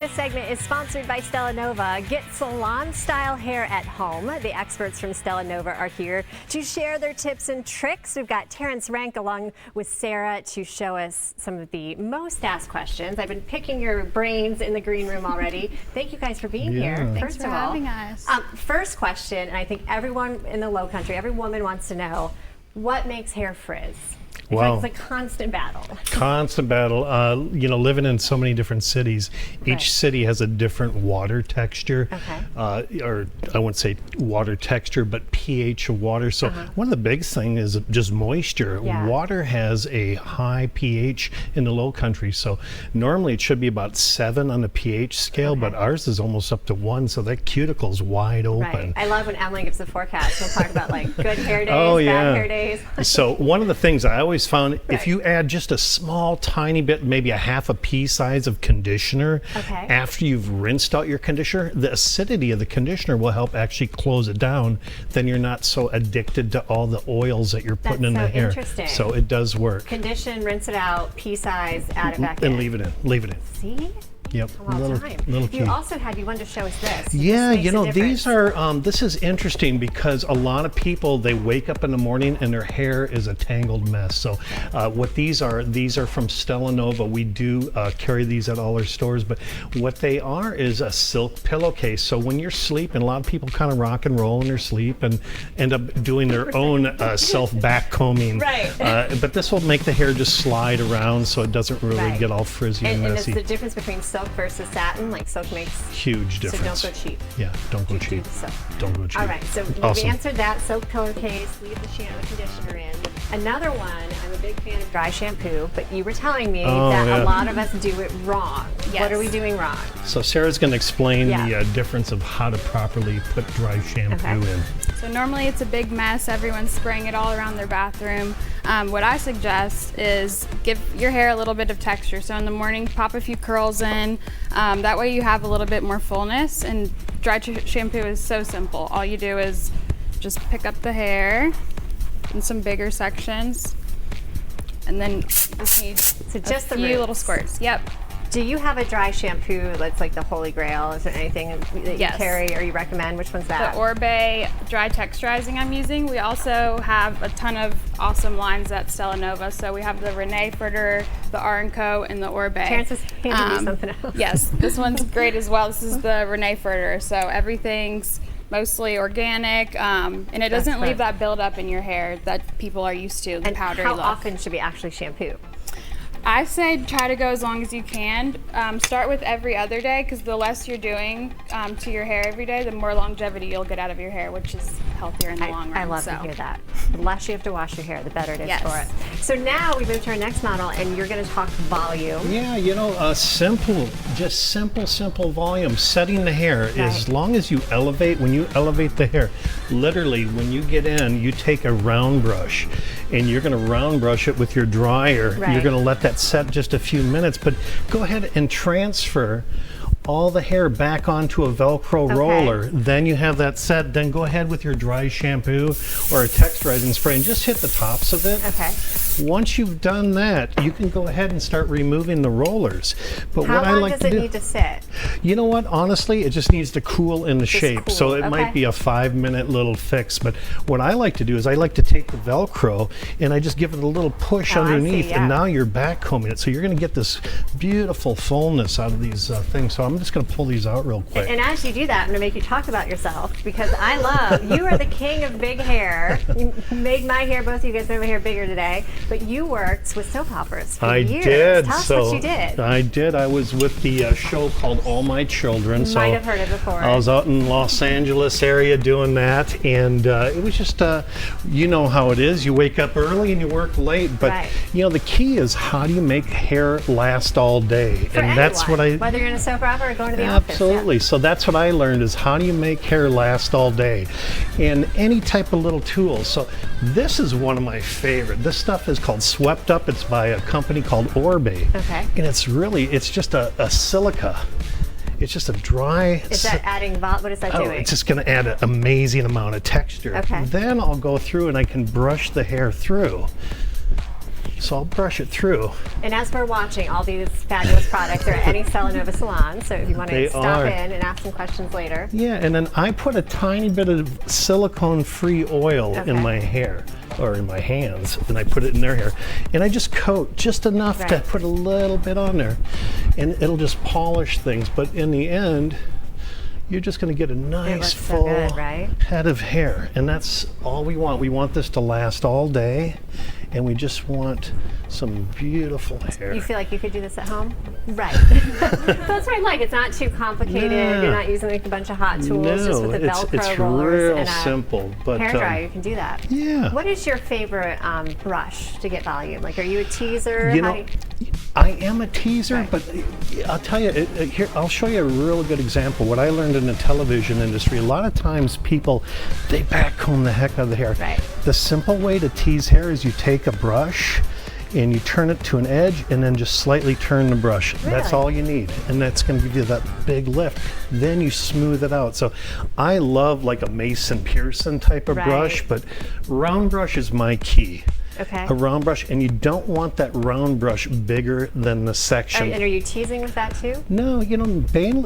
This segment is sponsored by Stella Nova. Get salon-style hair at home. The experts from Stella Nova are here to share their tips and tricks. We've got Terrence Rank along with Sarah to show us some of the most asked questions. I've been picking your brains in the green room already. Thank you guys for being here. Thanks for having us. First question, and I think everyone in the Low Country, every woman wants to know, what makes hair frizz? It's like a constant battle. Constant battle. Living in so many different cities, each city has a different water texture. Okay. Or I wouldn't say water texture, but pH of water. So one of the biggest things is just moisture. Yeah. Water has a high pH in the Low Country. So normally it should be about 7 on the pH scale, but ours is almost up to 1. So that cuticle's wide open. Right. I love when Emily gives the forecast. We'll talk about like good hair days, bad hair days. So one of the things I always found, if you add just a small tiny bit, maybe a half a pea size of conditioner after you've rinsed out your conditioner, the acidity of the conditioner will help actually close it down. Then you're not so addicted to all the oils that you're putting in the hair. Interesting. So it does work. Condition, rinse it out, pea size, add it back in. And leave it in. Leave it in. See? Yep. Little key. You also wanted to show us this. Yeah, these are, this is interesting because a lot of people, they wake up in the morning and their hair is a tangled mess. So what these are from Stella Nova. We do carry these at all our stores, but what they are is a silk pillowcase. So when you're sleeping, a lot of people kind of rock and roll in their sleep and end up doing their own self-back combing. Right. But this will make the hair just slide around so it doesn't really get all frizzy and messy. And it's the difference between silk versus satin. Like silk makes huge difference. So don't go cheap. Yeah, don't go cheap. Don't go cheap. All right, so we answered that. Silk pillowcase, leave the shampoo conditioner in. Another one, I'm a big fan of dry shampoo, but you were telling me that a lot of us do it wrong. Yes. What are we doing wrong? So Sarah's going to explain the difference of how to properly put dry shampoo in. So normally it's a big mess. Everyone's spraying it all around their bathroom. What I suggest is give your hair a little bit of texture. So in the morning, pop a few curls in. That way you have a little bit more fullness. And dry shampoo is so simple. All you do is just pick up the hair in some bigger sections, and then just need a few little squirts. Yep. Do you have a dry shampoo that's like the holy grail? Is there anything that you carry or you recommend? Which one's that? The Orbe dry texturizing I'm using. We also have a ton of awesome lines at Stella Nova. So we have the Renee Furter, the R&Co, and the Orbe. Terrence is handing me something else. Yes, this one's great as well. This is the Renee Furter. So everything's mostly organic, and it doesn't leave that buildup in your hair that people are used to, the powdery look. How often should we actually shampoo? I say try to go as long as you can. Start with every other day, because the less you're doing to your hair every day, the more longevity you'll get out of your hair, which is healthier in the long run. I love to hear that. The less you have to wash your hair, the better it is for it. So now we move to our next model, and you're going to talk volume. Yeah, simple volume. Setting the hair, as long as you elevate, when you elevate the hair, literally when you get in, you take a round brush, and you're going to round brush it with your dryer. You're going to let that set just a few minutes, but go ahead and transfer all the hair back onto a Velcro roller. Then you have that set. Then go ahead with your dry shampoo or a texturizing spray and just hit the tops of it. Once you've done that, you can go ahead and start removing the rollers. But how long does it need to sit? You know what? Honestly, it just needs to cool in the shape. Cool. So it might be a 5-minute little fix. But what I like to do is I like to take the Velcro and I just give it a little push underneath, and now you're back combing it. So you're going to get this beautiful fullness out of these things. So I'm just going to pull these out real quick. And as you do that, I'm going to make you talk about yourself, because I love, you are the king of big hair. You made my hair, both of you guys made my hair bigger today, but you worked with soap operas for years. I did. Tell us what you did. I did. I was with the show called All My Children. You might have heard it before. I was out in Los Angeles area doing that, and it was just, you know how it is. You wake up early and you work late, but the key is how do you make hair last all day? For anyone, that's what whether you're in a soap opera or going to the office. Absolutely. So that's what I learned, is how do you make hair last all day? And any type of little tool. So this is one of my favorite. This stuff is called Swept Up. It's by a company called Orbe. And it's just a silica. It's just a dry... Is that adding, what is that doing? It's just going to add an amazing amount of texture. Then I'll go through and I can brush the hair through. So I'll brush it through. And as we're watching, all these fabulous products are at any Stella Nova salon, so if you want They to stop are. in and ask some questions later. Yeah, and then I put a tiny bit of silicone-free oil Okay. in my hair, or in my hands, and I put it in their hair. And I just coat just enough to Right. put a little bit on there. And it'll just polish things, but in the end, you're just going to get a nice looks so full good, right? head of hair. And that's all we want. We want this to last all day, and we just want some beautiful hair. You feel like you could do this at home? Right. That's what I like. It's not too complicated. Yeah. You're not using like a bunch of hot tools, just with the Velcro it's rollers real and a simple. But hair dryer. You can do that. yeah. What is your favorite brush to get volume? Like, are you a teaser? You How know, do you- I am a teaser, Right. but I'll tell you, here, I'll show you a real good example. What I learned in the television industry, a lot of times people, they backcomb the heck out of the hair. Right. The simple way to tease hair is you take a brush and you turn it to an edge and then just slightly turn the brush. That's Really? all you need. And that's going to give you that big lift. Then you smooth it out. So I love like a Mason Pearson type of Right. brush, but round brush is my key. Okay. A round brush, and you don't want that round brush bigger than the section. And are you teasing with that too? No, you know,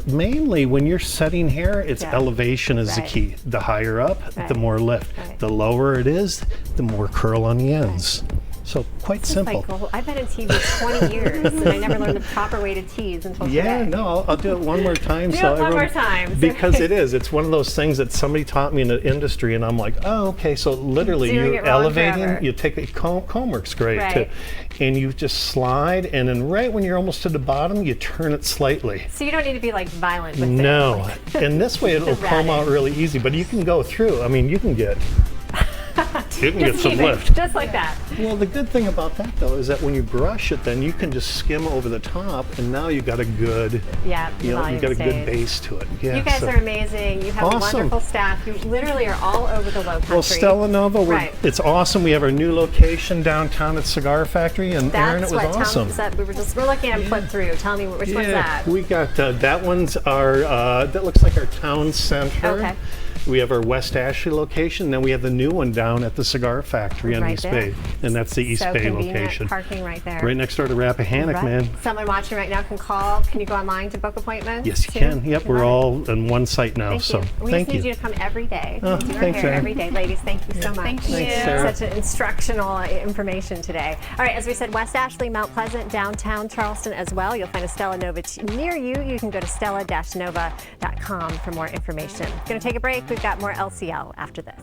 mainly when you're setting hair, it's Yeah. elevation is the Right. key. The higher up, Right. the more lift. Right. The lower it is, the more curl on the ends. So quite It's simple. like, well, I've been in TV 20 years, and I never learned the proper way to tease until Yeah, today. no, I'll do it one more time. Do so it one everyone- more time. Because it is. It's one of those things that somebody taught me in the industry, and I'm like, oh, okay. So literally, Doing you're it wrong elevating. forever. You take a comb works great Right. too, and you just slide, and then right when you're almost to the bottom, you turn it slightly. So you don't need to be like violent with No, it. and this way it'll comb out really easy. But you can go through. I mean, you can get Just some keep it, lift. just like that. Well, the good thing about that though is that when you brush it, then you can just skim over the top, and now you got a good, Yeah, you know, you volume got a good stays. base to it. Yeah. You guys so- are amazing. You have a Awesome. wonderful staff. You literally are all over the low country. Well, Stella Nova, Right. it's awesome. We have our new location downtown at Cigar Factory, and Aaron, That's it was what awesome. Tom said. We're looking at them flip through. Tell me which one's that? we got that one's our that looks like our town center. Okay. We have our West Ashley location, then we have the new one down at the Cigar Factory on Right East there. Bay, and that's the East So Bay convenient location. parking right there. Right next door to Rappahannock, Right. man. Someone watching right now can call. Can you go online to book appointments? Yes, you too? can. Yep, we're Love it. all on one site now. Thank so you. We thank just need you. you to come every day. Oh, Do our thanks, hair Erin. every day. Ladies, thank you so much. Thank you. Thanks, Sarah. Such an instructional information today. All right, as we said, West Ashley, Mount Pleasant, downtown Charleston as well. You'll find a Stella Nova near you. You can go to stella-nova.com for more information. Going to take a break. We've got more LCL after this.